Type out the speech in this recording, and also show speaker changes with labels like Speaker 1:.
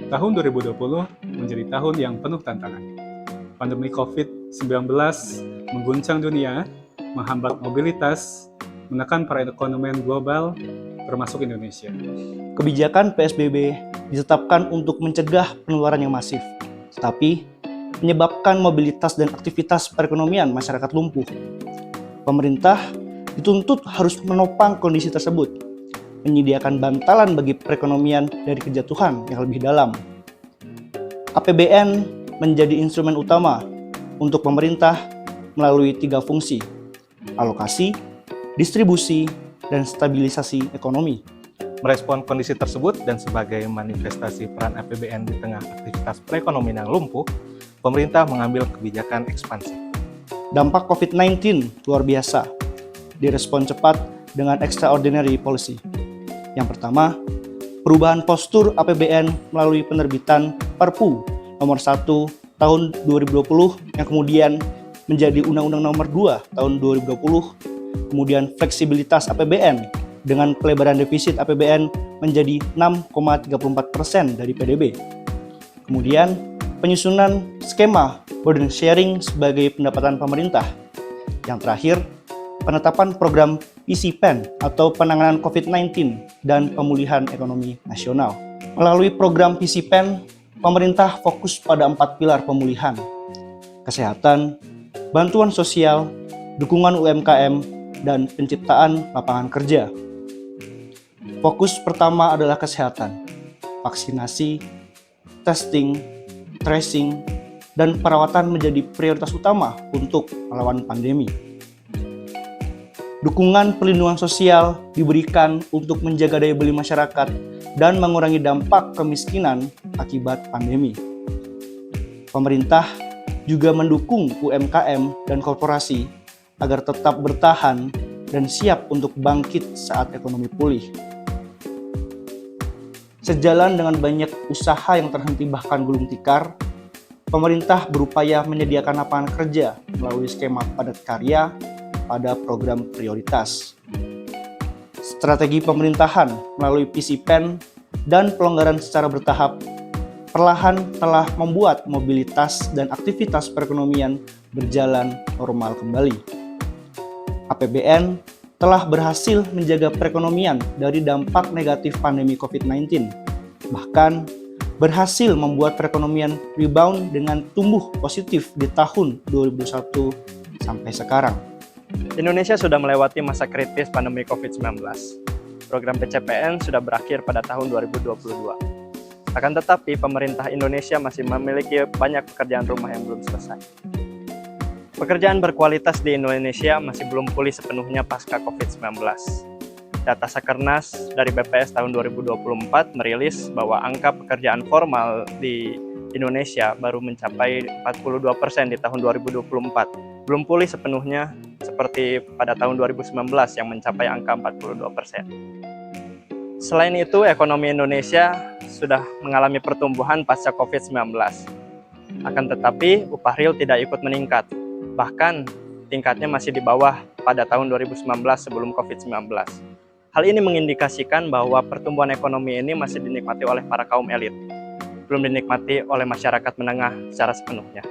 Speaker 1: Tahun 2020 menjadi tahun yang penuh tantangan. Pandemi COVID-19 mengguncang dunia, menghambat mobilitas, menekan perekonomian global, termasuk Indonesia.
Speaker 2: Kebijakan PSBB ditetapkan untuk mencegah penularan yang masif, tetapi menyebabkan mobilitas dan aktivitas perekonomian masyarakat lumpuh. Pemerintah dituntut harus menopang kondisi tersebut, menyediakan bantalan bagi perekonomian dari kejatuhan yang lebih dalam. APBN menjadi instrumen utama untuk pemerintah melalui 3 fungsi: alokasi, distribusi, dan stabilisasi ekonomi.
Speaker 3: Merespon kondisi tersebut dan sebagai manifestasi peran APBN di tengah aktivitas perekonomian yang lumpuh, pemerintah mengambil kebijakan ekspansi.
Speaker 2: Dampak COVID-19 luar biasa, direspon cepat dengan extraordinary policy. Yang pertama, perubahan postur APBN melalui penerbitan Perpu nomor 1 tahun 2020 yang kemudian menjadi Undang-Undang nomor 2 tahun 2020, kemudian fleksibilitas APBN dengan pelebaran defisit APBN menjadi 6,34% dari PDB. Kemudian penyusunan skema burden sharing sebagai pendapatan pemerintah. Yang terakhir, penetapan program PCPEN atau penanganan COVID-19 dan pemulihan ekonomi nasional. Melalui program PCPEN, pemerintah fokus pada 4 pilar pemulihan: kesehatan, bantuan sosial, dukungan UMKM, dan penciptaan lapangan kerja. Fokus pertama adalah kesehatan, vaksinasi, testing, tracing, dan perawatan menjadi prioritas utama untuk melawan pandemi. Dukungan perlindungan sosial diberikan untuk menjaga daya beli masyarakat dan mengurangi dampak kemiskinan akibat pandemi. Pemerintah juga mendukung UMKM dan korporasi agar tetap bertahan dan siap untuk bangkit saat ekonomi pulih. Sejalan dengan banyak usaha yang terhenti bahkan gulung tikar, pemerintah berupaya menyediakan lapangan kerja melalui skema padat karya pada program prioritas. Strategi pemerintahan melalui PCPEN dan pelonggaran secara bertahap perlahan telah membuat mobilitas dan aktivitas perekonomian berjalan normal kembali. APBN telah berhasil menjaga perekonomian dari dampak negatif pandemi COVID-19, bahkan berhasil membuat perekonomian rebound dengan tumbuh positif di tahun 2021 sampai sekarang.
Speaker 4: Indonesia sudah melewati masa kritis pandemi COVID-19. Program PCPN sudah berakhir pada tahun 2022. Akan tetapi, pemerintah Indonesia masih memiliki banyak pekerjaan rumah yang belum selesai. Pekerjaan berkualitas di Indonesia masih belum pulih sepenuhnya pasca COVID-19. Data Sakernas dari BPS tahun 2024 merilis bahwa angka pekerjaan formal di Indonesia baru mencapai 42% di tahun 2024. Belum pulih sepenuhnya seperti pada tahun 2019 yang mencapai angka 42%. Selain itu, ekonomi Indonesia sudah mengalami pertumbuhan pasca COVID-19. Akan tetapi, upah real tidak ikut meningkat. Bahkan, tingkatnya masih di bawah pada tahun 2019 sebelum COVID-19. Hal ini mengindikasikan bahwa pertumbuhan ekonomi ini masih dinikmati oleh para kaum elit, belum dinikmati oleh masyarakat menengah secara sepenuhnya.